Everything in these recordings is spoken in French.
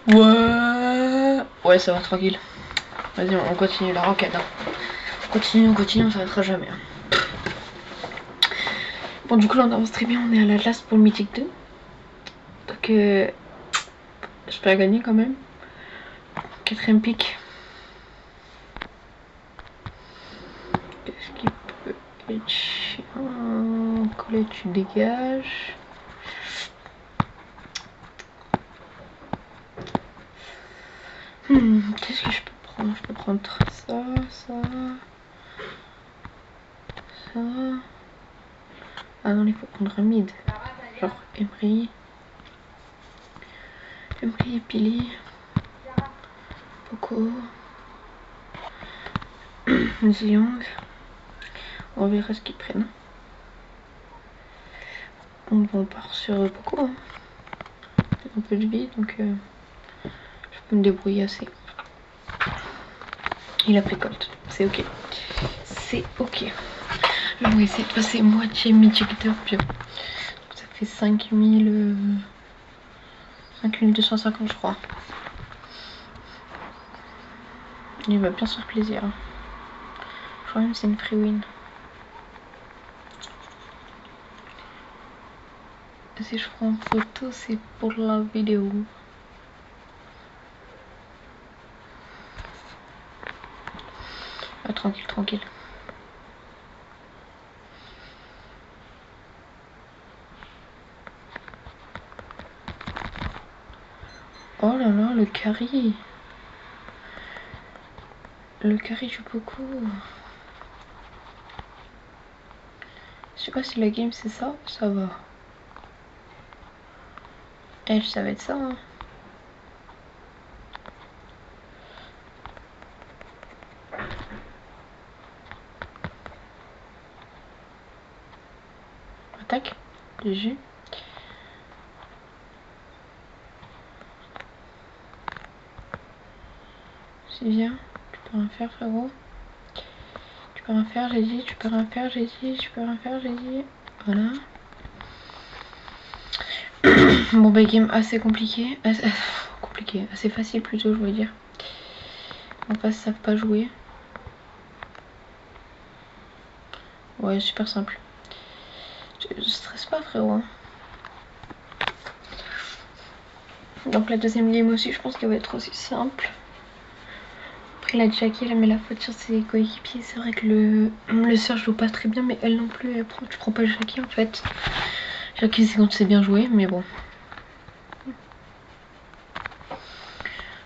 Ouais. Ouais, ça va, tranquille. Vas-y, on continue la roquette. Hein. On continue, on s'arrêtera jamais. Hein. Bon, du coup, là, on avance très bien. On est à l'Atlas pour le Mythique 2. Donc, j'espère gagner quand même. 4ème pick. Qu'est-ce qu'il peut être chiant? Colette, tu dégages. Qu'est-ce que je peux prendre? Je peux prendre ça, ça, ça. Ah non, il faut prendre un mid. Genre Emery. Emery, Pili. Poco. Ziong. On verra ce qu'ils prennent. On part sur Poco. Hein. Un peu de vie, donc je peux me débrouiller assez. Il a pris Colt, c'est ok. C'est ok. Je vais essayer de passer moitié Mythique 2 bio. Ça fait 5250 je crois. Il va bien se faire plaisir. Je crois même que c'est une free win. Si je prends en photo, c'est pour la vidéo. Ah, tranquille, tranquille. Oh là là, le carry. Le carry joue beaucoup. Je sais pas si la game c'est ça, ça va. Eh, ça va être ça. Hein. Attaque. GG. C'est bien. Tu peux rien faire, frérot. Tu peux rien faire, j'ai dit. Tu peux rien faire, j'ai dit. Tu peux rien faire, j'ai dit. Voilà. Bon, bah, game assez compliqué. Assez facile plutôt, je veux dire. En face, ils savent pas jouer. Ouais, super simple. Je stresse pas, frérot. Hein. Donc, la deuxième game aussi, je pense qu'elle va être aussi simple. Après, la Jackie, elle met la faute sur ses coéquipiers. C'est vrai que le Serge joue pas très bien, mais elle non plus. Tu prends pas Jackie en fait. Jackie, c'est quand tu sais bien jouer, mais bon.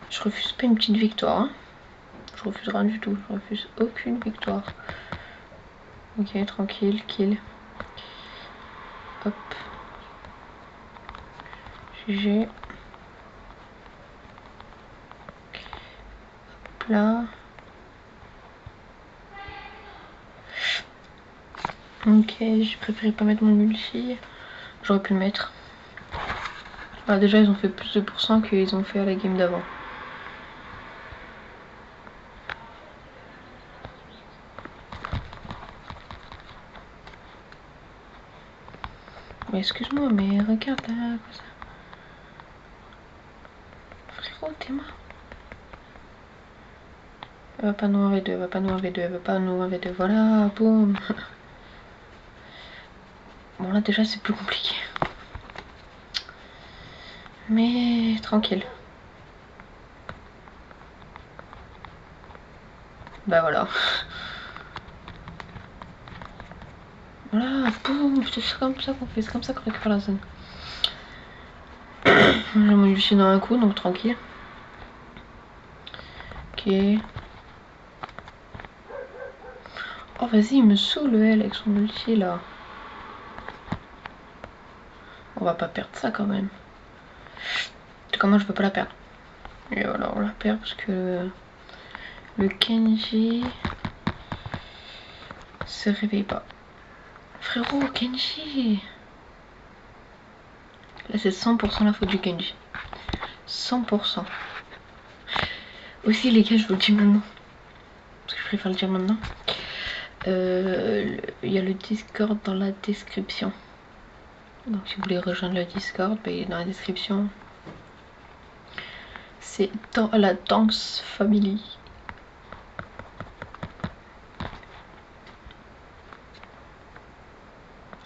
Je refuse pas une petite victoire. Hein. Je refuse rien du tout. Je refuse aucune victoire. Ok, tranquille, kill. Hop. GG. Hop là. Ok, j'ai préféré pas mettre mon multi. J'aurais pu le mettre. Alors déjà, ils ont fait plus de pourcents qu'ils ont fait à la game d'avant. Mais excuse-moi, mais regarde là, quoi ça. Frérot, t'es mort. Elle va pas nous 1v2, elle va pas nous 1v2, elle va pas nous 1v2. Voilà, boum. Bon là déjà c'est plus compliqué. Mais tranquille. Bah voilà. Voilà, boum, c'est comme ça qu'on fait, c'est comme ça qu'on récupère la zone. J'ai mon ulti dans un coup, donc tranquille. Ok. Oh vas-y, il me saoule elle avec son ulti là. On va pas perdre ça quand même. En tout cas moi je peux pas la perdre. Et voilà, on la perd parce que le Kenji se réveille pas. Frérot, Kenji. Là c'est 100% la faute du Kenji. 100%. Aussi les gars, je vous le dis maintenant. Parce que je préfère le dire maintenant. Il y a le Discord dans la description. Donc si vous voulez rejoindre le Discord, bah, il est dans la description. C'est dans la Danks Family.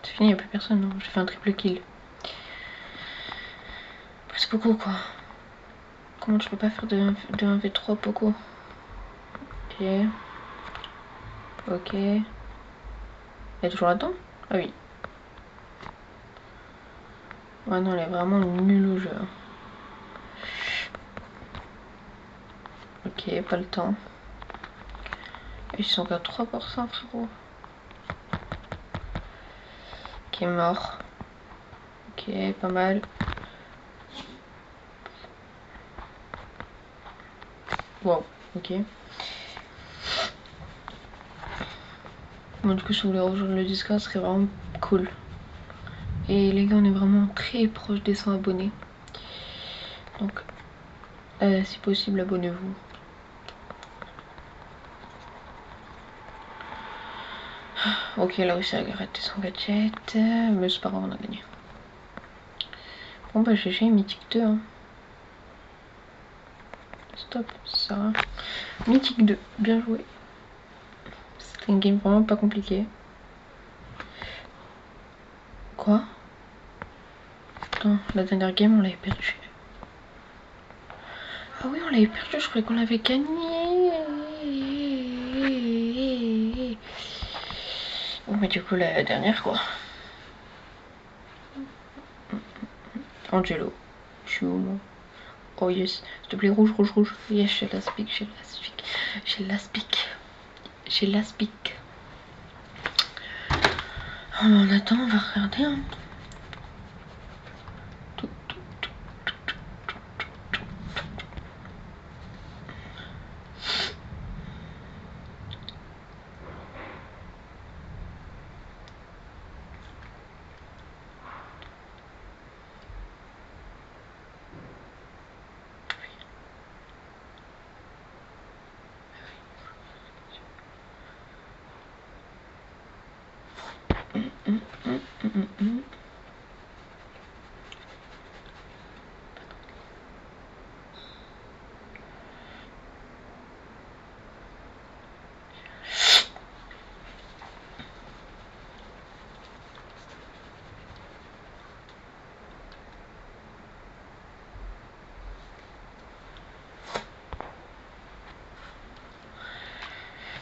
C'est fini, il n'y a plus personne. Non, j'ai fait un triple kill. C'est beaucoup quoi. Comment je peux pas faire de 1v3 Poco? Ok. Ok. Elle est toujours là-dedans? Ah oui. Ouais non, elle est vraiment nulle au jeu. Ok, pas le temps. Ils sont qu'à 3% frérot. Ok, mort. Ok, pas mal. Wow, ok. Bon, du coup, si vous voulez rejoindre le Discord, ce serait vraiment cool. Et les gars, on est vraiment très proche des 100 abonnés. Donc, si possible, abonnez-vous. Ok, là aussi, elle a raté son gadget. Mais c'est pas grave, on a gagné. Bon, bah, GG, mythique 2. Hein. Stop, ça. Mythique 2, bien joué. C'était une game vraiment pas compliquée. Quoi? Attends, la dernière game, on l'avait perdu. Ah oui, on l'avait perdu, je croyais qu'on l'avait gagné. Bon, mais du coup, la dernière, quoi. Angelo. Je suis où, moi? Oh yes. S'il te plaît, rouge, rouge, rouge. Yes, j'ai l'aspic, j'ai l'aspic. J'ai l'aspic. J'ai l'aspic. On attend, on va regarder. Hein.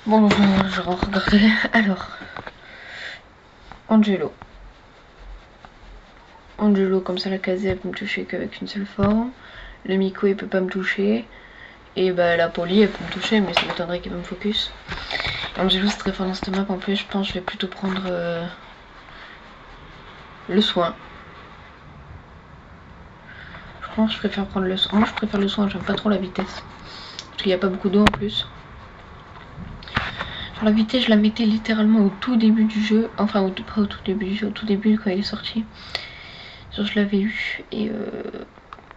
Bon, je vais regarder. Alors, Angelo. Angelo, comme ça la casée elle peut me toucher qu'avec une seule forme. Le Miko il peut pas me toucher. Et bah la Polly elle peut me toucher, mais ça m'étonnerait qu'il va me focus. Angelo c'est très fort dans cette map. En plus, je pense que je vais plutôt prendre le soin. Je pense que je préfère prendre le soin. Moi je préfère le soin, j'aime pas trop la vitesse. Parce qu'il n'y a pas beaucoup d'eau en plus. Genre la vitesse je la mettais littéralement au tout début du jeu. Enfin pas au tout début du jeu, au tout début quand il est sorti. Genre je l'avais eu et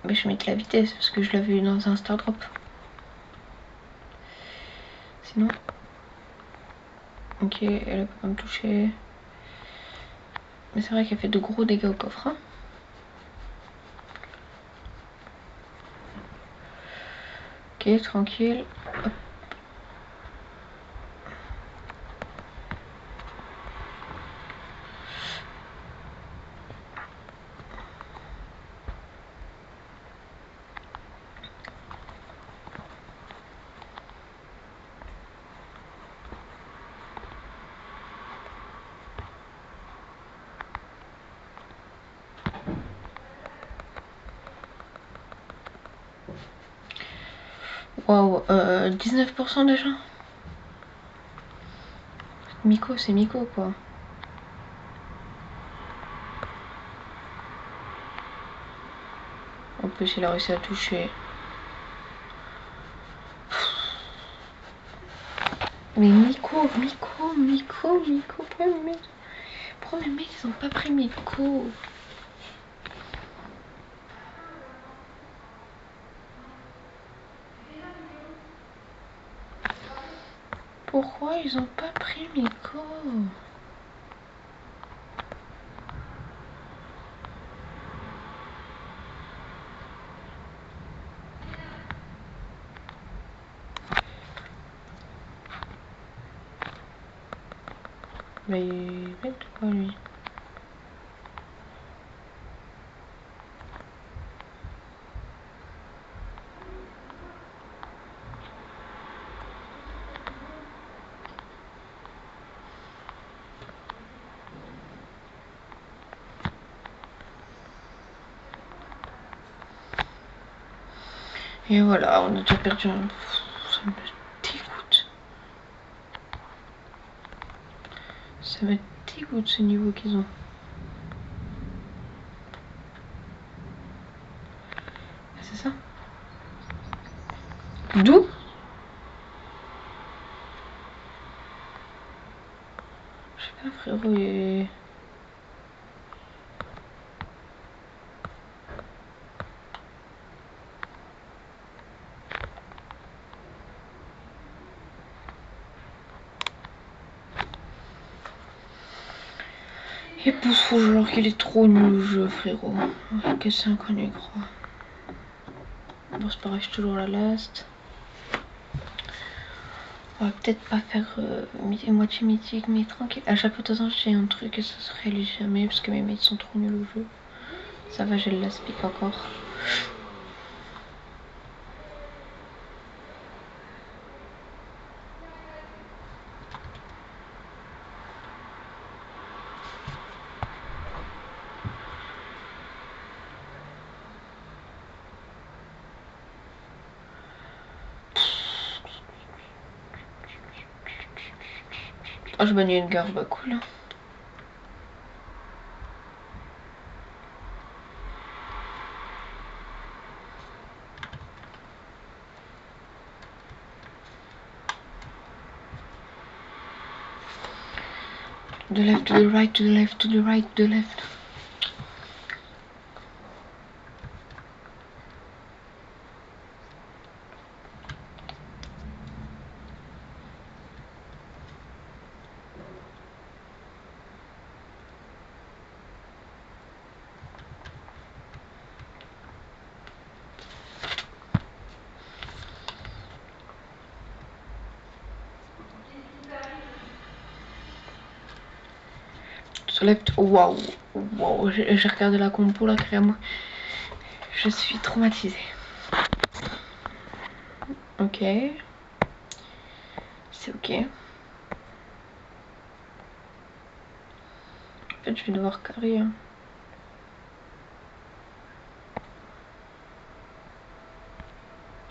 bah, je mettais la vitesse parce que je l'avais eu dans un star drop. Sinon. Ok, elle a pas me toucher. Mais c'est vrai qu'elle fait de gros dégâts au coffre. Hein. Ok, tranquille. Hop. Waouh, 19% déjà. Miko, c'est Miko quoi. En plus, il a réussi à toucher. Mais Miko, pourquoi mes mecs ils ont pas pris Miko? Pourquoi ils ont pas pris Miko? Bah il est bête quoi lui. Et voilà, on a déjà perdu un... Ça me dégoûte. Ça me dégoûte ce niveau qu'ils ont. C'est ça? D'où? Je sais pas frérot, et... Et pouce rouge alors qu'il est trop nul le jeu frérot. Que 5 on y croit. Bon c'est pareil, je suis toujours la last. On va peut-être pas faire moitié mythique mais tranquille. À chaque fois de toute façon j'ai un truc et ça se réalise jamais parce que mes mates sont trop nuls au jeu. Ça va, j'ai le last pick encore. Oh je bannis une garde, bah cool. To the left, to the right, to the left, to the right, to the left. To the left, waouh, waouh, j'ai regardé la compo là, créa-moi. Je suis traumatisée. Ok. C'est ok. En fait, je vais devoir carrer. Hein.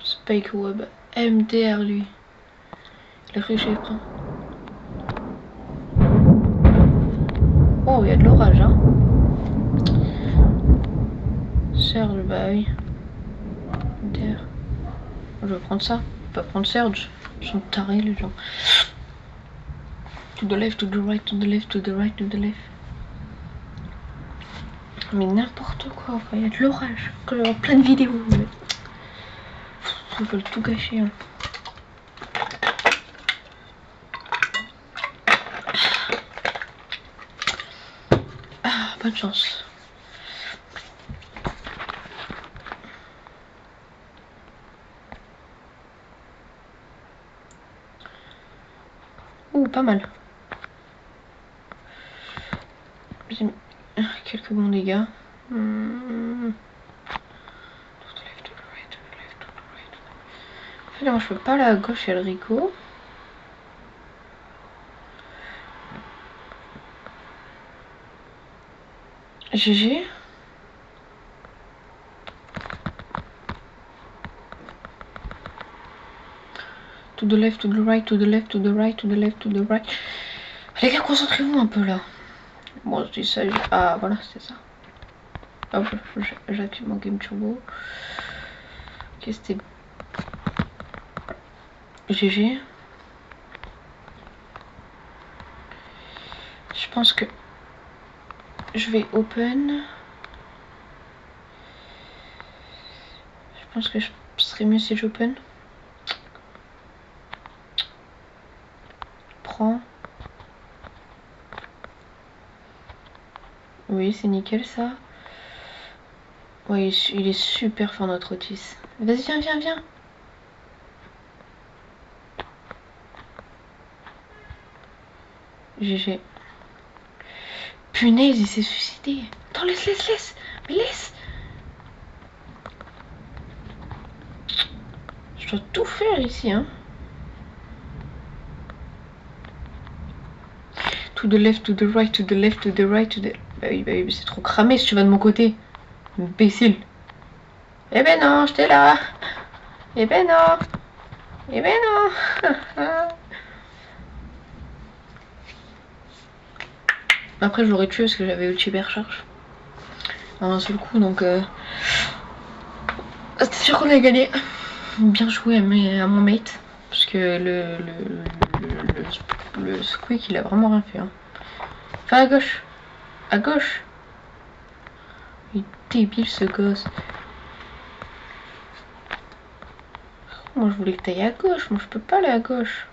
Spike Web. MDR lui. Le rush est prêt. Oh, il y a de l'orage, hein. Serge, bah oui. MDR. Je vais prendre ça. Je vais pas prendre Serge. Ils sont tarés les gens. To the left, to the right, to the left, to the right, to the left. Mais n'importe quoi, il y a de l'orage. Plein de vidéos. Mais... ils veulent tout gâcher. Hein. Ah, pas de chance. Ouh, pas mal. J'ai mis quelques bons dégâts. Non, je peux pas aller à gauche, il y a le Rico. GG. To the left, to the right, to the left, to the right, to the left, to the right. Les gars, concentrez-vous un peu là. Bon, je dis ça. Ah, voilà, c'est ça. Hop, j'active mon game turbo. Ok, c'était GG. Je pense que je vais open. Je pense que ce serait mieux si j'open. Prends. Oui, c'est nickel ça. Oui, il est super fort notre Otis. Vas-y, viens, viens, viens. GG. Punaise, il s'est suicidé. Attends, laisse. Mais laisse. Je dois tout faire ici, hein. To the left, to the right, to the left, to the right, to the... Bah oui, c'est trop cramé si tu vas de mon côté. Imbécile. Eh ben non, j'étais là. Eh ben non. Eh ben non. Après, je l'aurais tué parce que j'avais ulti recharge. En un seul coup, donc... C'est sûr qu'on a gagné. Bien joué à mon mate. Parce que le Squeak, il a vraiment rien fait. Hein. Enfin, à gauche. À gauche. Il est débile, ce gosse. Moi, je voulais que t'ailles à gauche. Moi, je peux pas aller à gauche.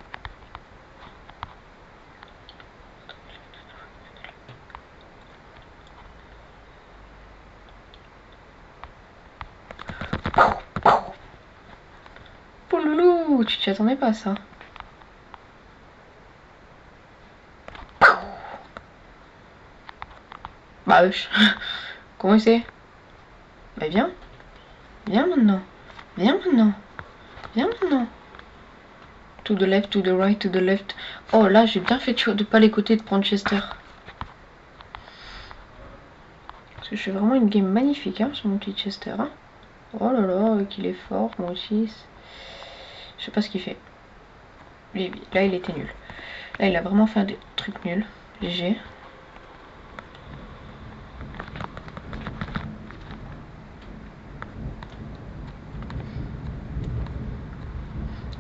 Pouloulou, tu t'y attendais pas, ça. Bah, comment il sait? Bah, viens. Viens maintenant. Viens maintenant. Viens maintenant. To the left, to the right, to the left. Oh, là, j'ai bien fait de pas l'écouter de prendre Chester. Parce que je fais vraiment une game magnifique, hein, sur mon petit Chester. Hein. Oh là là, qu'il est fort, moi aussi. Je sais pas ce qu'il fait. Là, il était nul. Là, il a vraiment fait des trucs nuls. GG.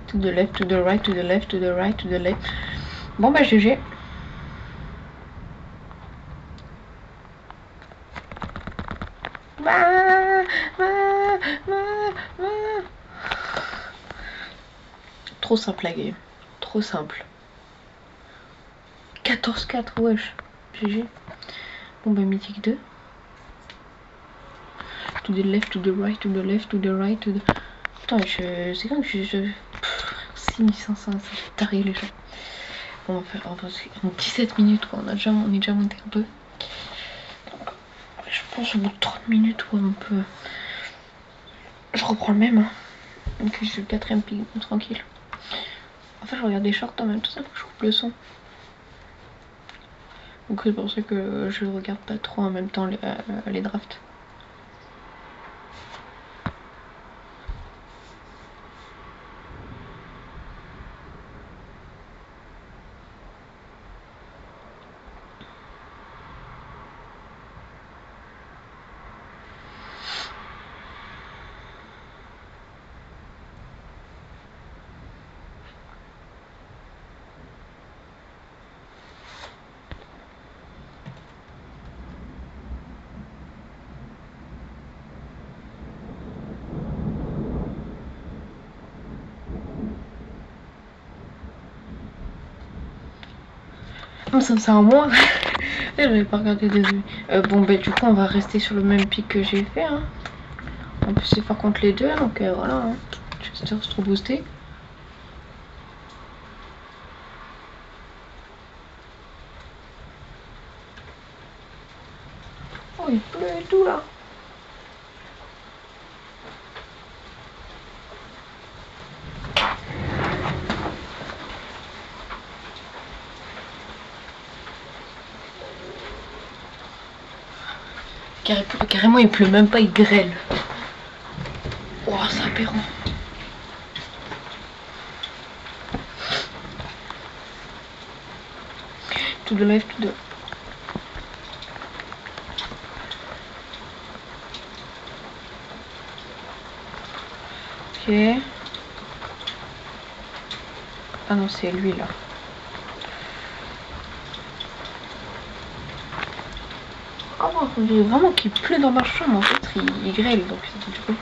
To the left, to the right, to the left, to the right, to the left. Bon, bah, GG. Trop simple la game. Trop simple. 14-4, wesh. GG. Bon, bah, mythique 2. To the left, to the right, to the left, to the right, to the... Putain, c'est quand que 6500, c'est taré les gens. Bon, on va faire en 17 minutes, quoi. On est déjà monté un peu. Donc, je pense au bout de 30 minutes, quoi, on peut... Je reprends le même, hein. Donc, je suis le 4ème pic, tranquille. En fait, je regarde des shorts en même temps, ça faut que je coupe le son. Donc, c'est pour ça que je regarde pas trop en même temps les drafts. Ça me sert à moi. J'avais pas regardé, désolé. Bon, bah, du coup, on va rester sur le même pic que j'ai fait. Hein. En plus, c'est fort contre les deux, donc voilà. Hein. Chester, c'est trop boosté. Oh, il pleut et tout là. Carrément, il pleut même pas, il grêle. Oh, c'est aberrant. To the left, to the... Ok. Ah non, c'est lui là. Oh, on dirait vraiment qu'il pleut dans ma chambre. En fait, il grêle, donc c'est du coup. Ok,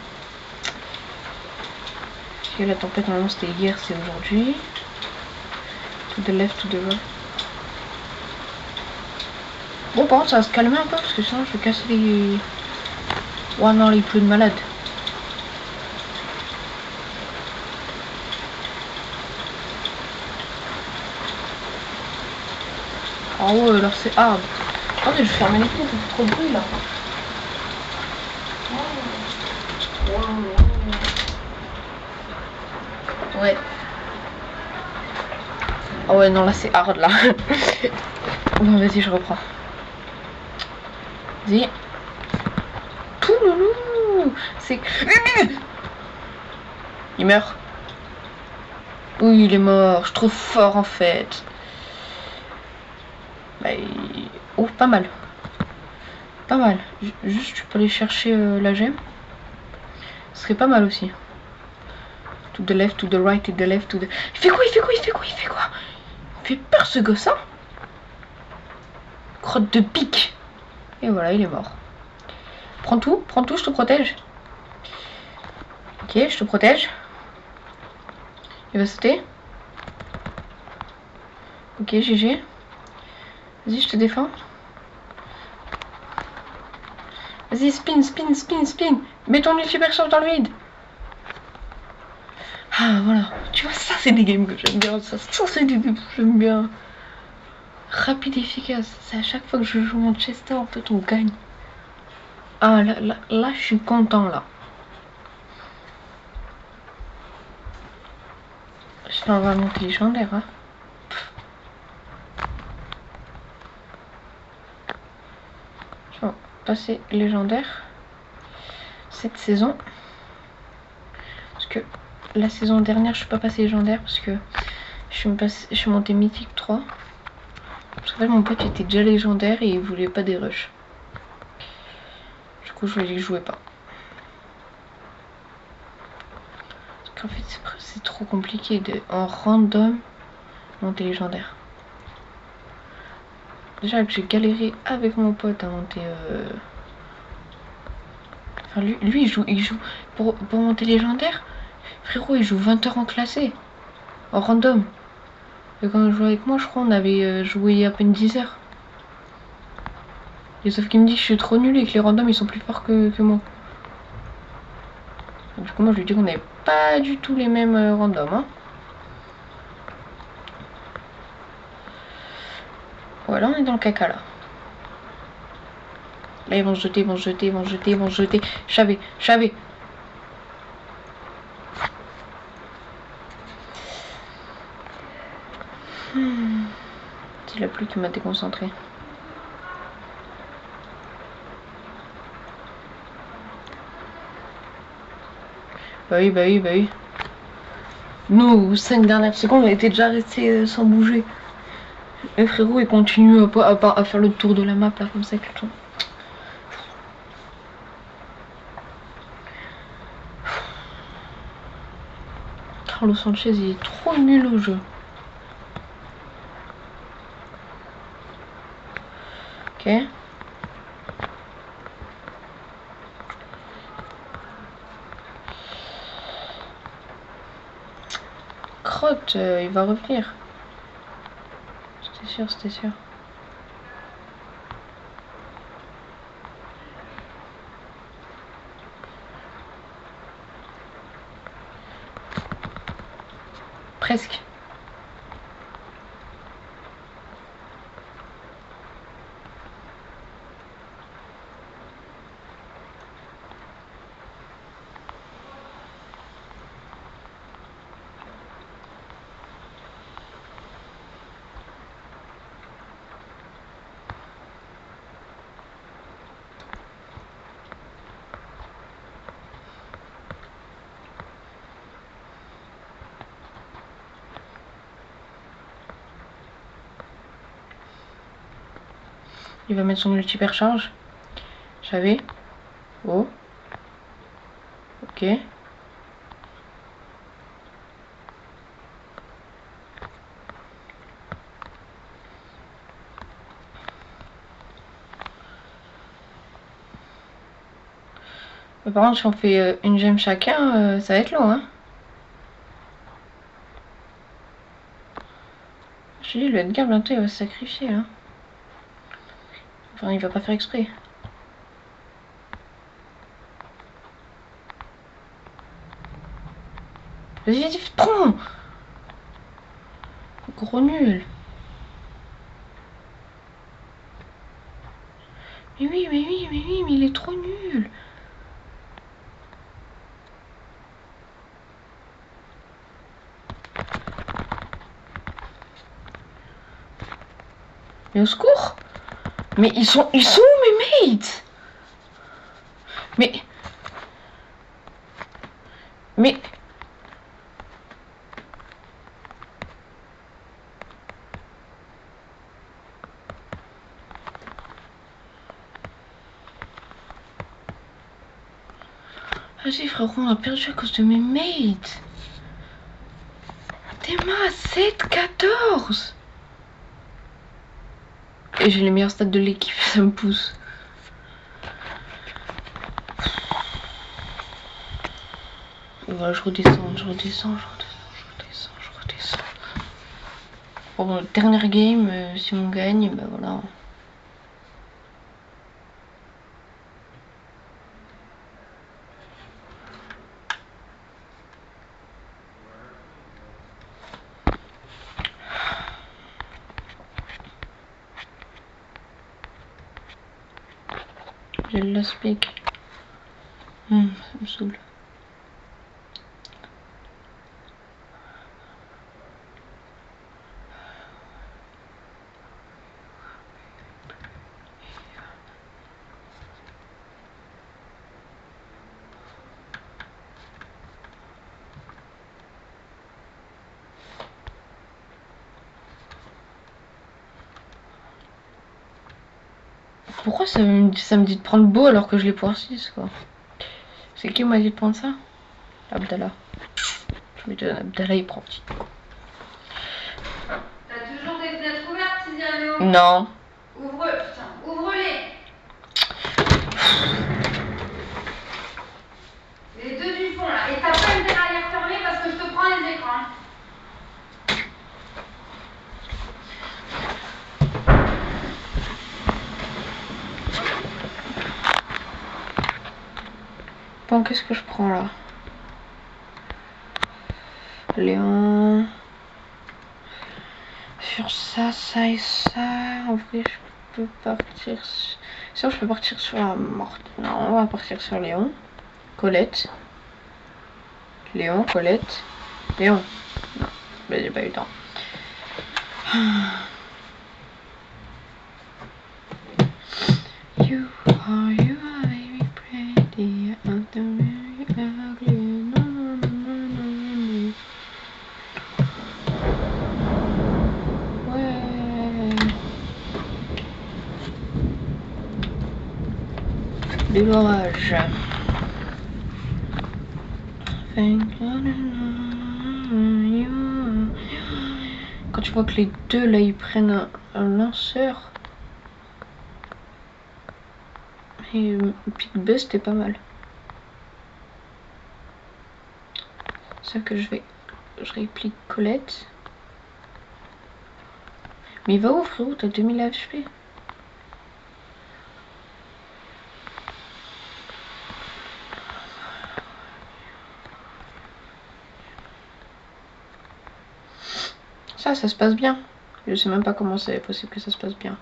la tempête, normalement, c'était hier, c'est aujourd'hui. To the left, to the right. Bon, par contre, ça va se calmer un peu parce que sinon, je vais casser les. Oh non, il pleut de malade. Ah ouais, alors c'est hard. Attendez, je ferme les fenêtres, ça fait trop de bruit là. Ouais. Ah ouais, non, là c'est hard là. Bon, vas-y, je reprends. Vas-y. Tout loulou. C'est. Il meurt. Oui, il est mort. Je suis trop fort en fait. Bah, oh, pas mal. Pas mal. Juste, tu peux aller chercher la gemme. Ce serait pas mal aussi. To the left, to the right, to the left, to the... Il fait quoi? Il fait quoi? Il fait quoi? Il fait quoi? Il fait peur ce gosse, hein? Crotte de pique. Et voilà, il est mort. Prends tout, je te protège. Ok, je te protège. Il va sauter. Ok, GG. Vas-y, je te défends. Vas-y, spin, spin, spin, spin. Mets ton super charge dans le vide. Ah, voilà. Tu vois, ça, c'est des games que j'aime bien. Ça c'est des games que j'aime bien. Rapide et efficace. C'est à chaque fois que je joue Manchester, en fait, on gagne. Ah, là, je suis content, là. Je t'en vais monter légendaire, hein. Je vais passer légendaire cette saison. Parce que la saison dernière, je suis pas passé légendaire parce que je suis monté mythique 3. Parce qu'en fait, mon pote était déjà légendaire et il voulait pas des rushs. Du coup, je lui jouais pas. Parce qu'en fait, c'est trop compliqué de en random monter légendaire. Déjà que j'ai galéré avec mon pote à monter. Enfin, lui il joue pour monter légendaire. Frérot, il joue 20 heures en classé. En random. Et quand il jouait avec moi, je crois on avait joué à peine 10 heures. Et sauf qu'il me dit que je suis trop nul et que les randoms ils sont plus forts que moi. Et du coup, moi je lui dis qu'on n'avait pas du tout les mêmes randoms. Hein. Voilà, on est dans le caca là. Là, ils vont se jeter, ils vont se jeter, ils vont se jeter, ils vont se jeter. Je savais. C'est la pluie qui m'a déconcentré. Bah oui. Nous, 5 dernières secondes, on était déjà restés sans bouger. Le frérot, il continue à faire le tour de la map là, comme ça, tout le temps. Carlos Sanchez, il est trop nul au jeu. Ok. Crotte, il va revenir. C'était sûr. Presque. Il va mettre son multi-percharge. J'avais. Oh. Ok. Mais par contre, si on fait une gemme chacun, ça va être long, hein. Je te dis, le Edgar, bientôt, il va se sacrifier, là. Enfin, il va pas faire exprès. Vas-y, prends! Gros nul. Mais oui, mais oui, mais oui, mais il est trop nul. Mais au secours. Mais ils sont où mes mates? Mais... Vas-y frérot, on a perdu à cause de mes mates. Théma 7-14. Et j'ai les meilleurs stats de l'équipe, ça me pousse. Voilà, je redescends. Bon, dernière game, si on gagne, bah voilà. J'ai le last pick. Ça me saoule. Pourquoi ça me dit de prendre beau alors que je l'ai pour 6 quoi? C'est qui m'a dit de prendre ça? Abdallah. Je me dis Abdallah il prend petit. T'as toujours des fenêtres ouvertes, Tiziano? Non. Ouvre, putain, ouvre-les. Les deux du fond là. Et t'as pas une à les refermer parce que je te prends les écrans. Bon, qu'est-ce que je prends là? Léon. Sur ça, ça et ça. En vrai, je peux partir. Sinon, je peux partir sur la morte. Non, on va partir sur Léon. Colette. Léon, Colette. Léon. Non, mais j'ai pas eu le temps. You are very pretty. I'm very ugly. No, no, no, no, no. Ouais. De l'orage. Quand tu vois que les deux là ils prennent un lanceur. Et Big Buzz c'était pas mal. Ça que je réplique Colette. Mais va où frérot, t'as 2000 HP. Ça se passe bien. Je sais même pas comment c'est possible que ça se passe bien.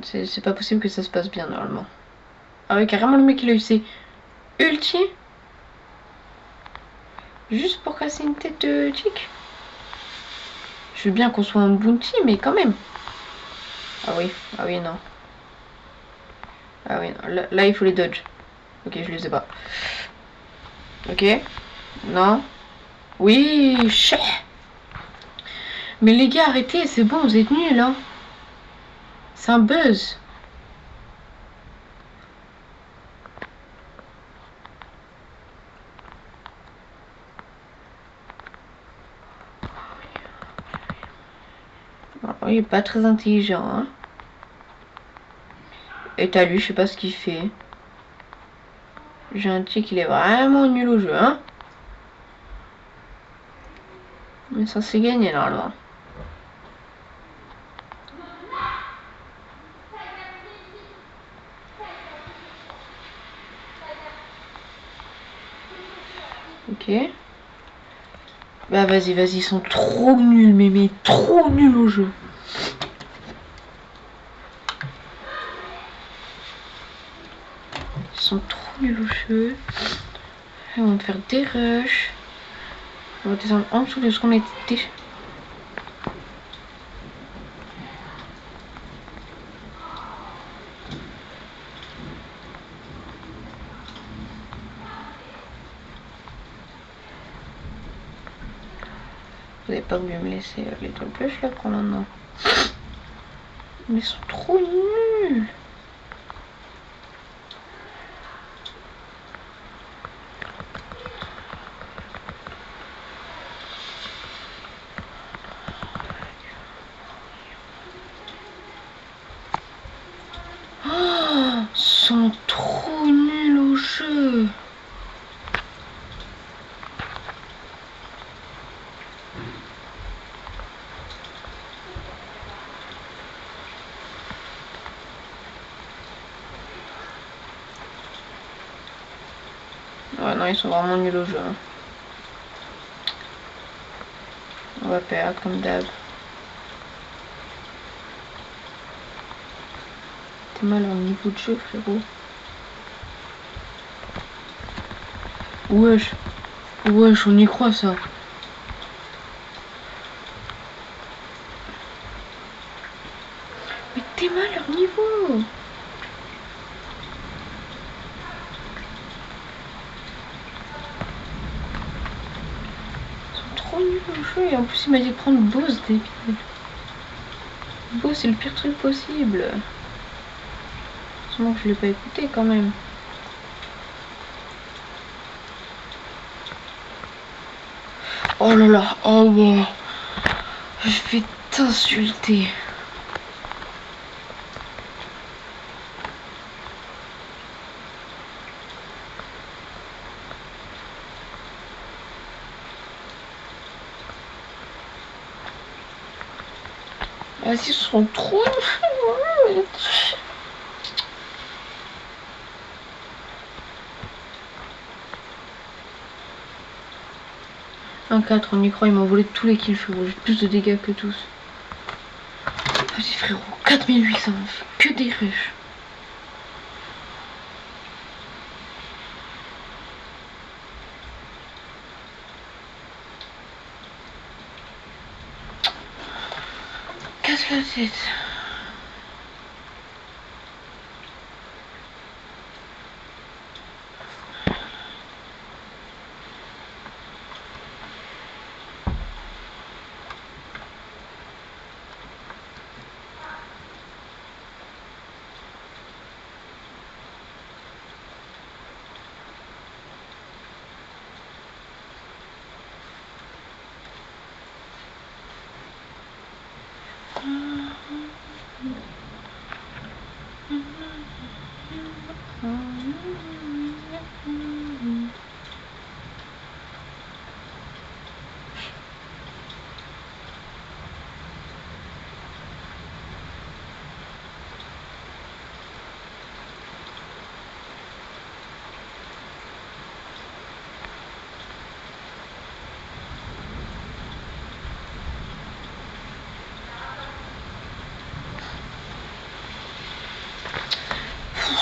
C'est pas possible que ça se passe bien normalement. Ah ouais, carrément le mec il a eu ses ulti. Juste pour casser une tête de chick. Je veux bien qu'on soit un bounty, mais quand même. Ah oui, non. Ah oui, non. Là il faut les dodge. Ok, je les ai pas. Ok. Non. Oui, chut. Mais les gars, arrêtez, c'est bon, vous êtes nuls, hein. C'est un buzz. Oh, il est pas très intelligent, hein. Et t'as lui, je sais pas ce qu'il fait. J'ai un tic, il est vraiment nul au jeu, hein. Mais ça c'est gagné normalement. Ok. Bah vas-y, ils sont trop nuls, mais trop nuls au jeu. sont trop nuls aux cheveux. Ils vont me faire des rushs. On va descendre en dessous de ce qu'on a été. Vous n'avez pas voulu me laisser l'étoile bleue, je la prends maintenant. Mais ils sont trop nuls. Oh, ils sont trop nuls au jeu. Ouais, non, ils sont vraiment nuls au jeu. Hein. On va perdre comme d'hab. T'es mal en niveau de jeu, frérot. Wesh. Wesh, on y croit ça. Mais t'es mal leur niveau. Trop nul au jeu et en plus il m'a dit de prendre Bose, débile. Bose c'est le pire truc possible. Sinon je l'ai pas écouté quand même. Oh là là, oh bon. Je vais t'insulter. Vas-y, ils sont trop... Un 4, on y croit, il m'a volé tous les kills, frérot. J'ai plus de dégâts que tous. Vas-y, frérot, 4800, on fait que des rushs. Casse la tête.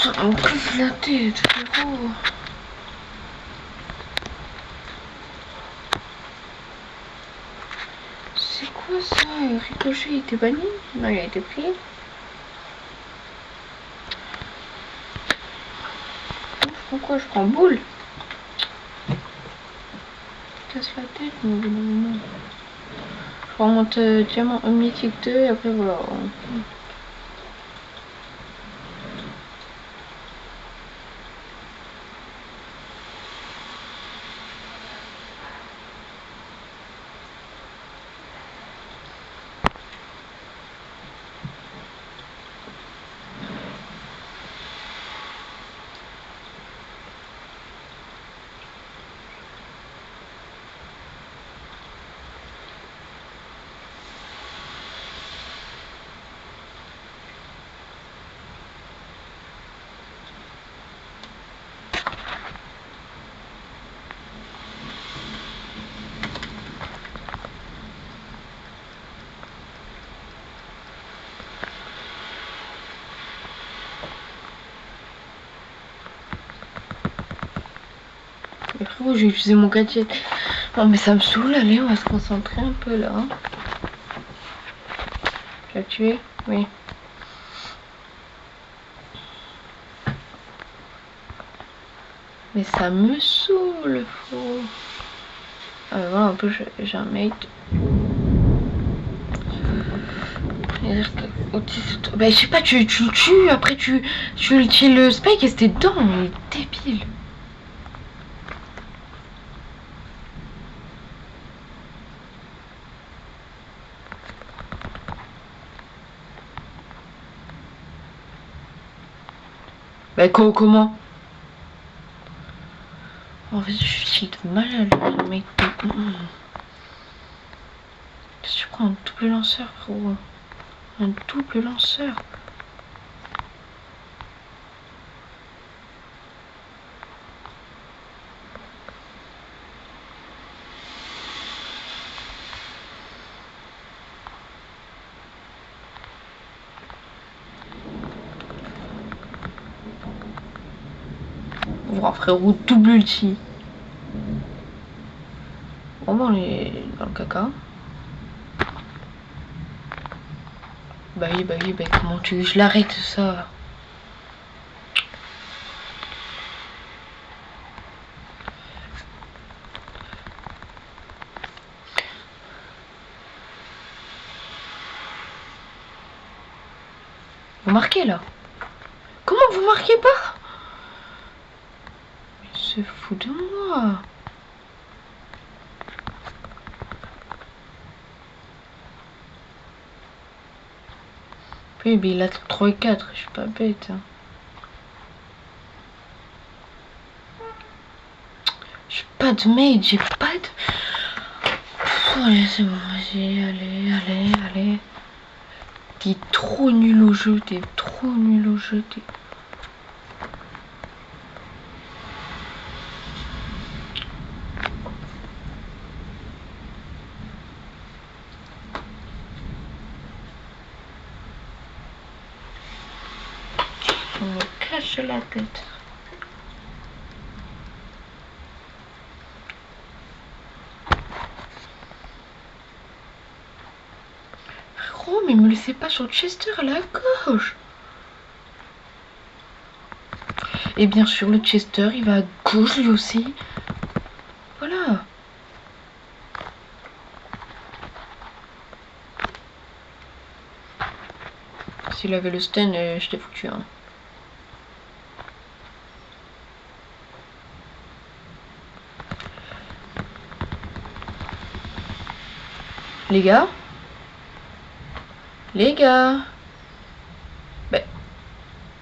Ça me casse la tête, frérot. C'est quoi ça? Ricochet, il était banni? Non, il a été pris. Pourquoi je prends boule? Casse la tête, mais au bout d'un moment. Je remonte diamant mythique 2 et après voilà. Mais frérot, j'ai utilisé mon gadget. Non mais ça me saoule, allez, on va se concentrer un peu là. Tu l'as tué? Oui. Mais ça me saoule, frérot. Ah mais voilà, un peu, j'ai un mate. Bah je sais pas, tu le tues, après tu le spike et c'était dedans, il est débile. Bah comment? En fait je suis de mal à le mec. Qu'est-ce que tu prends un double lanceur, frérot? Un double lanceur. Wow, frérot, double ulti. Vraiment, on est dans le caca. Bah oui, comment tu veux que je l'arrête ça? Vous marquez là? Comment vous marquez pas? Mais se fout de moi. Oui, mais il a 3 et 4, je suis pas bête. Hein. J'ai pas de mate, j'ai pas de... Oh, allez, c'est bon, vas-y, allez. T'es trop nul au jeu, On me cache la tête. Frérot, mais me laissez pas sur Chester à la gauche. Et bien sûr, le Chester, il va à gauche lui aussi. Voilà. S'il avait le stun, je t'ai foutu. Hein. Les gars, ben,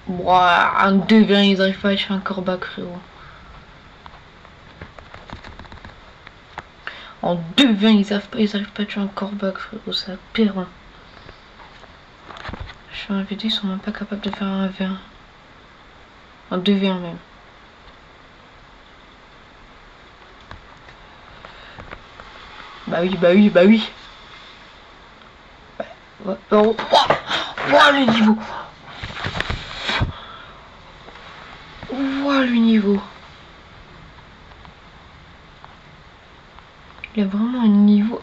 un 2v1, ils arrivent pas à tuer un corbac, frérot. En 2v1, ils arrivent pas à tuer un corbac, frérot, ça pire. Hein. Je suis en vidéo, ils sont même pas capables de faire un 1v1. En 2v1 même. Bah oui. Oh, le niveau. Oh, le niveau. Il a vraiment un niveau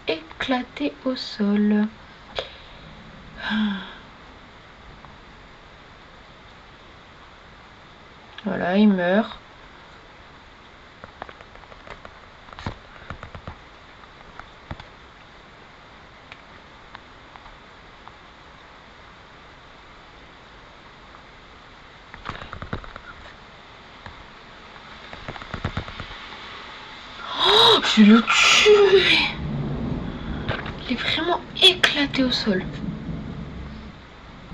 éclaté au sol. Voilà, il meurt. Oh, je le tue. Il est vraiment éclaté au sol.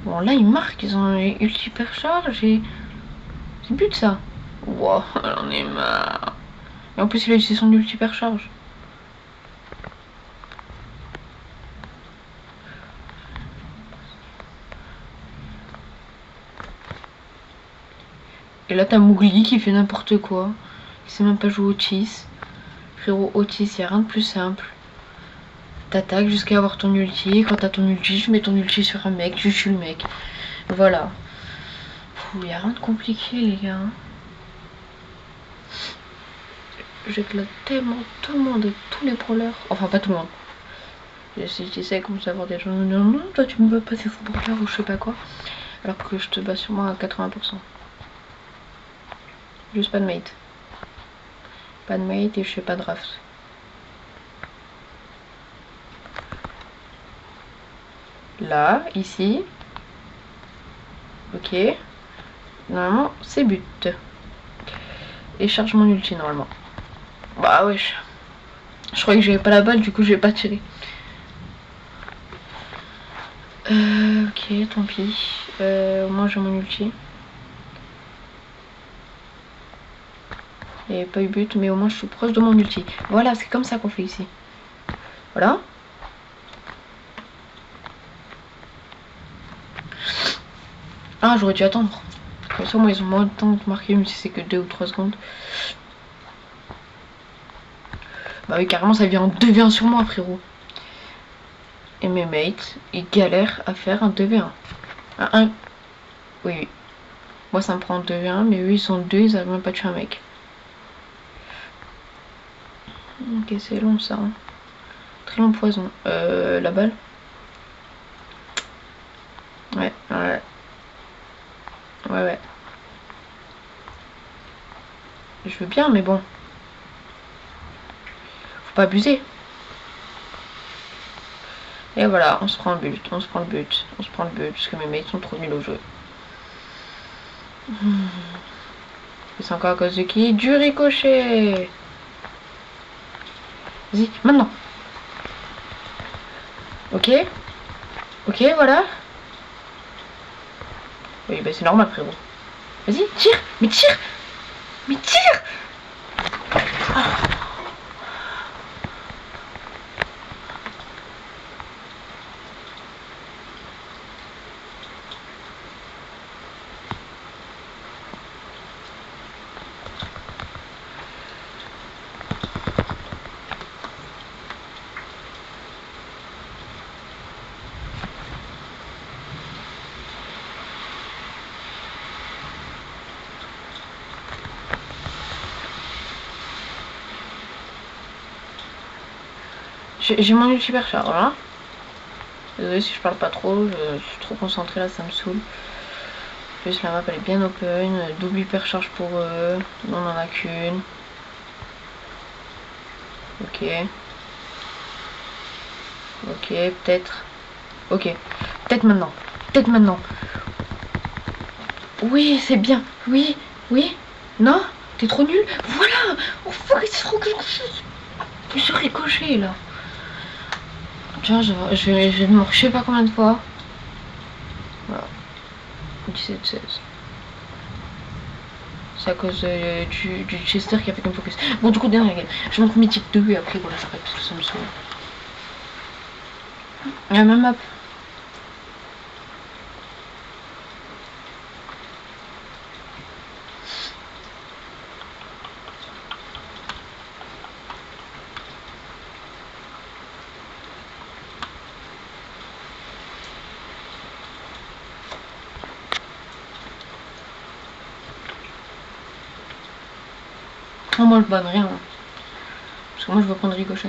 Bon, là, ils marquent. Ils ont ulti hypercharge et... C'est but ça. Wow, j'en ai marre. Et en plus, il a utilisé son ulti hypercharge. Et là, t'as Mowgli qui fait n'importe quoi. Il sait même pas jouer Otis. Frérot, Otis, y a rien de plus simple. T'attaques jusqu'à avoir ton ulti. Quand t'as ton ulti, tu mets ton ulti sur un mec, tu tues le mec. Voilà. Y a rien de compliqué, les gars. j'éclate tellement tout le monde et tous les brawlers. Enfin, pas tout le monde. Si tu sais, comme savoir des gens, non, non, toi tu me bats pas ces brawlers ou je sais pas quoi. Alors que je te bats sûrement à 80%. Juste pas de mate. Pas de mate et je fais pas de draft. Là, ici. Ok. Normalement, c'est but. Et charge mon ulti normalement. Bah wesh. Je croyais que j'avais pas la balle, du coup je vais pas tirer. Ok, tant pis. Au moins j'ai mon ulti. Il n'y avait pas eu but, mais au moins je suis proche de mon ulti. Voilà, c'est comme ça qu'on fait ici. Voilà. Ah, j'aurais dû attendre. Comme ça, moi, ils ont moins de temps de marquer, même si c'est que 2 ou 3 secondes. Bah oui, carrément, ça vient en 2v1 sur moi, frérot. Et mes mates, ils galèrent à faire un 2v1. Un. Oui, oui. Moi, ça me prend un 2v1, mais eux, ils sont 2, ils n'arrivent même pas à tuer un mec. Ok, c'est long, ça. Hein. Très long poison. La balle. Ouais, ouais. Ouais, ouais. Je veux bien, mais bon. Faut pas abuser. Et voilà, on se prend le but, on se prend le but, on se prend le but, parce que mes mates sont trop nuls au jeu. Et c'est encore à cause de qui? Du ricochet. Vas-y, maintenant. Ok. Ok, voilà. Oui, bah c'est normal, frérot. Vas-y, tire. Mais tire. Mais tire. Ah. J'ai mon ulti hyper charge, hein. Désolé si je parle pas trop, je suis trop concentrée là, ça me saoule. En plus la map elle est bien open, double hyper charge pour eux, on en a qu'une. Ok. Ok, peut-être. Ok, peut-être maintenant. Peut-être maintenant. Oui, c'est bien. Oui, oui. Non, t'es trop nul. Voilà. Oh fuck, c'est trop quelque chose. Je suis ricochet là. Tiens, je vais mourir je sais pas combien de fois. Voilà. 17-16. C'est à cause du Chester qui a fait comme focus. Bon, du coup, dernière game. Je montre mythique 2 et après, voilà, j'arrête parce que ça me saoule. La même map. Oh, moi, je banne rien. Hein. Parce que moi, je veux prendre ricochet.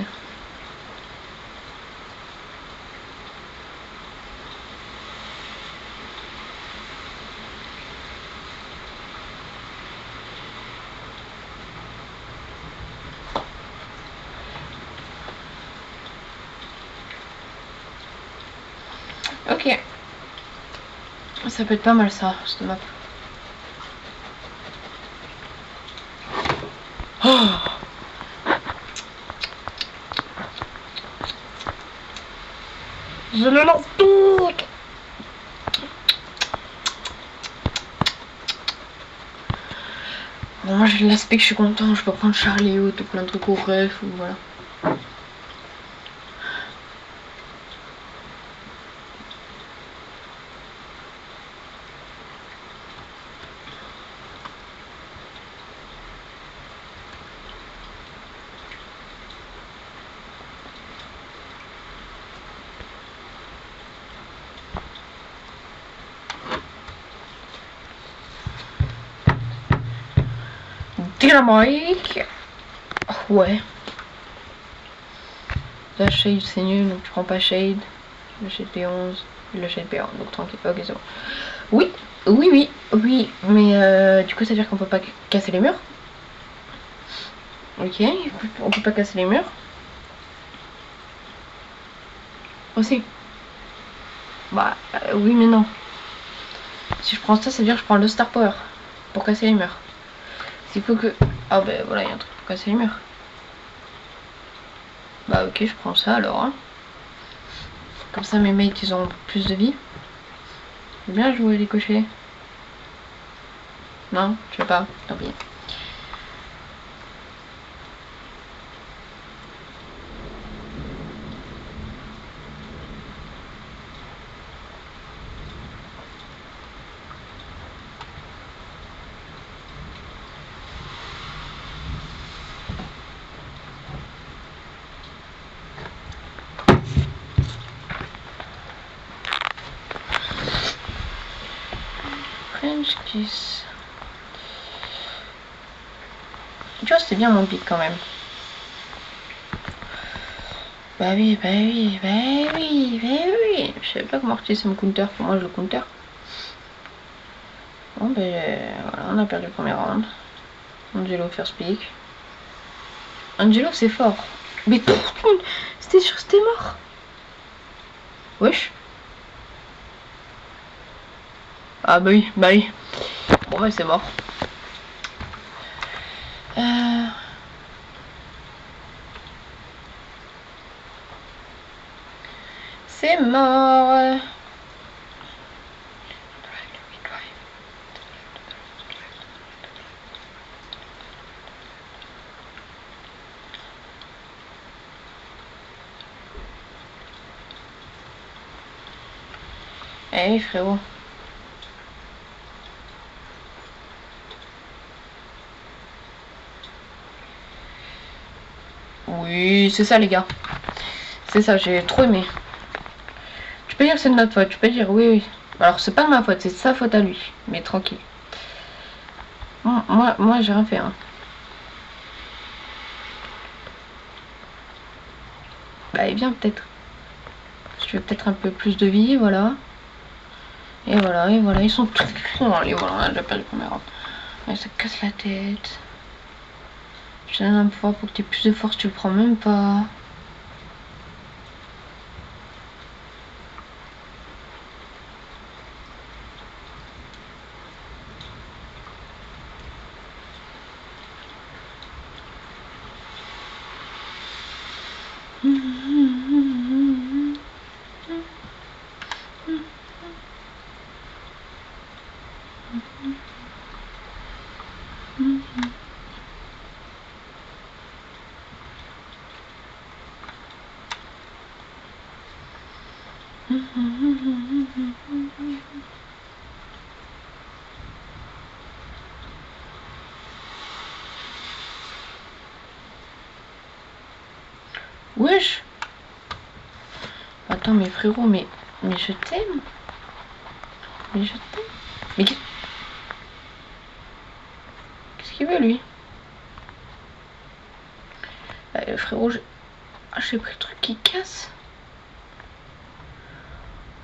Ok. Ça peut être pas mal ça, cette map. Oh, je le lance tout. Bon, moi j'ai l'aspect que je suis content, je peux prendre Charlie ou tout plein de trucs au ref ou voilà. Dynamite. Oh. Ouais. La shade c'est nul, donc tu prends pas shade. Le shade P11, le shade P1, donc tranquille. Ok, c'est bon. Oui, mais du coup ça veut dire qu'on peut pas casser les murs. Ok, on peut pas casser les murs. Aussi. Bah oui mais non. Si je prends ça, ça veut dire que je prends le Star Power pour casser les murs. S'il faut que... Ah ben voilà, il y a un truc pour casser les murs. Bah ok, je prends ça alors. Hein. Comme ça mes mates ils ont plus de vie. Bien joué les cochers. Non, je sais pas, tant pis. French kiss. Tu vois, c'était bien mon pic quand même. Bah oui. Je savais pas que Morty ça me counter, pour moi je le counter. Bon ben voilà, on a perdu le premier round. Angelo first pick. Angelo c'est fort. Mais c'était sûr c'était mort. Wesh. Ah bah oui. Bon bah c'est mort. C'est mort. Eh frérot. Oui, c'est ça les gars. C'est ça, j'ai trop aimé. Tu peux dire que c'est de notre faute, tu peux dire oui. Alors c'est pas de ma faute, c'est de sa faute à lui. Mais tranquille. Moi j'ai rien fait. Hein. Bah et bien peut-être. Tu veux peut-être un peu plus de vie, voilà. Et voilà, ils sont tous... Allez, voilà, j'ai perdu le premier round. Ouais, ça casse la tête. Je te donne un pouvoir pour que tu aies plus de force, tu le prends même pas. Wesh. Attends mais frérot, mais je t'aime. Mais je t'aime. Mais qu'est-ce qu'il veut lui? Frérot, j'ai pris le truc qui casse.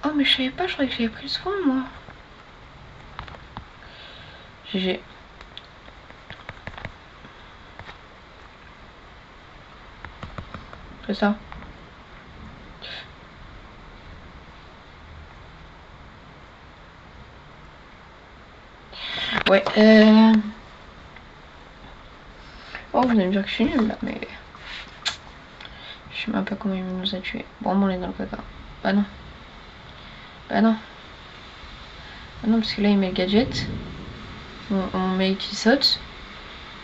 Oh mais je savais pas, je croyais que j'avais pris le soin moi. GG. C'est ça. Ouais, oh, vous allez me dire que je suis nulle là, mais... Je sais même pas comment il nous a tués. Bon, on est dans le caca. Bah non. Bah non. Bah non, parce que là, il met le gadget. On met qui saute.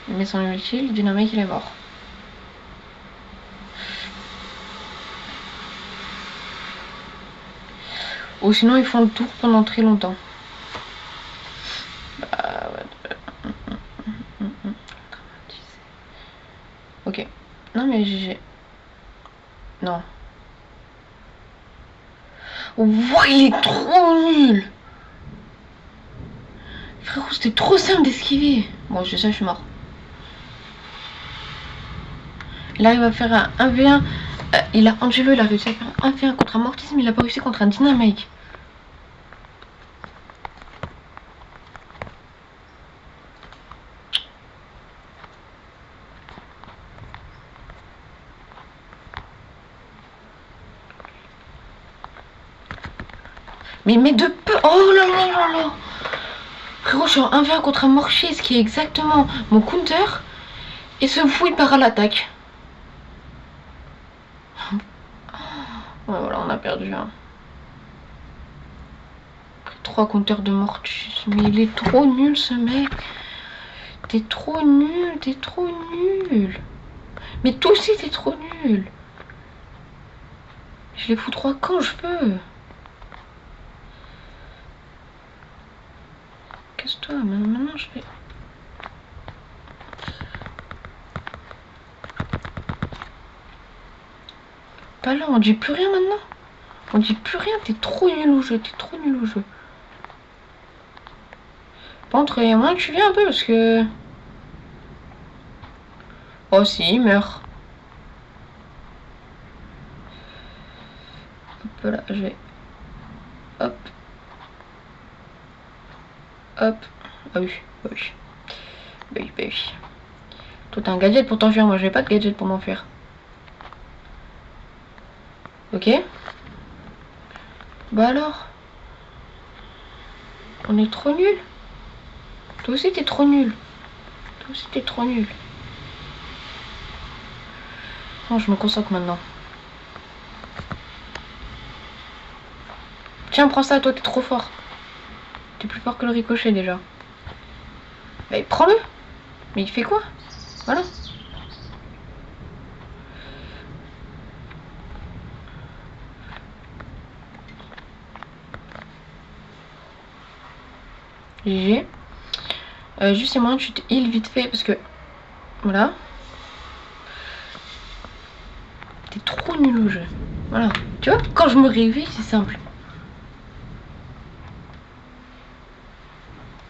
Il met son ulti, le dynamique, il est mort. Ou sinon, ils font le tour pendant très longtemps. Bah ouais. Ok. Non, mais GG. Non. Wow, il est trop nul. Frérot, c'était trop simple d'esquiver. Bon, je sais, je suis mort. Il arrive à faire un 1v1. Angelo, il a réussi à faire un 1v1 contre un Mortis, mais il a pas réussi contre un Dynamite. Mais il met de peu. Oh là là là là. Frérot, je suis en 1v1 contre un Mortis qui est exactement mon counter. Et ce fou, il part à l'attaque. Ouais, voilà, on a perdu. Hein. 3 counters de Mortis. Mais il est trop nul, ce mec. T'es trop nul, t'es trop nul. Mais toi aussi, t'es trop nul. Je les fous 3 quand je peux. Casse-toi, maintenant je vais... Pas là, on dit plus rien maintenant. On dit plus rien, t'es trop nul au jeu, t'es trop nul au jeu. Par contre, il y a moins que tu viens un peu parce que... Oh si, il meurt. Hop là, je vais... Hop. Hop. Ah oui, bah oui. Bah oui, bah oui. Toi t'as un gadget pour t'enfuir, moi j'ai pas de gadget pour m'enfuir. Ok. Bah alors. On est trop nul. Toi aussi t'es trop nul. Toi aussi t'es trop nul. Non, je me concentre maintenant. Tiens, prends ça, toi t'es trop fort. T'es plus fort que le ricochet déjà. Bah prends-le. Mais il fait quoi? Voilà. GG. Juste c'est moyen que tu te heal vite fait parce que... Voilà. T'es trop nul au jeu. Voilà. Tu vois, quand je me réveille, c'est simple.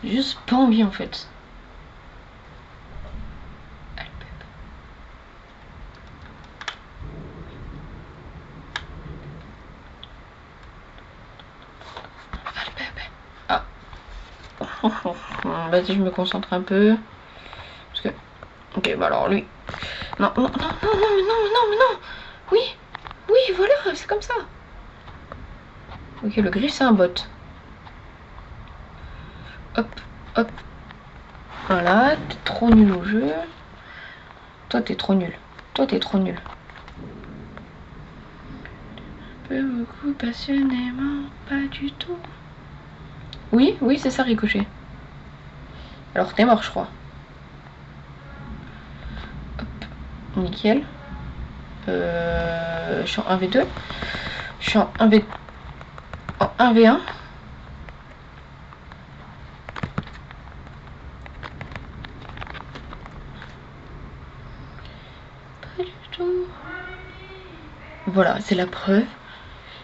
J'ai juste pas envie en fait. Ah. Vas-y, je me concentre un peu. Parce que... Ok, bah alors lui... Non, non, non, non, non, mais non, mais non, mais non. Oui, oui, voilà, c'est comme ça. Ok, le gris, c'est un bot. Hop, hop. Voilà, t'es trop nul au jeu. Toi, t'es trop nul. Toi, t'es trop nul. Beaucoup passionnément, pas du tout. Oui, oui, c'est ça, Ricochet. Alors, t'es mort, je crois. Hop, nickel. Je suis en 1v2. Je suis en 1v... En 1v1. Pas du tout. Voilà, c'est la preuve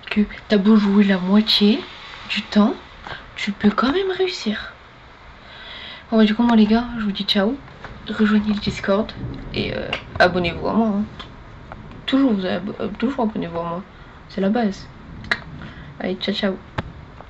que t'as beau jouer la moitié du temps, tu peux quand même réussir. Bon bah du coup moi les gars, je vous dis ciao. Rejoignez le Discord et abonnez-vous à moi. Hein. Toujours abonnez-vous à moi. C'est la base. Allez, ciao ciao.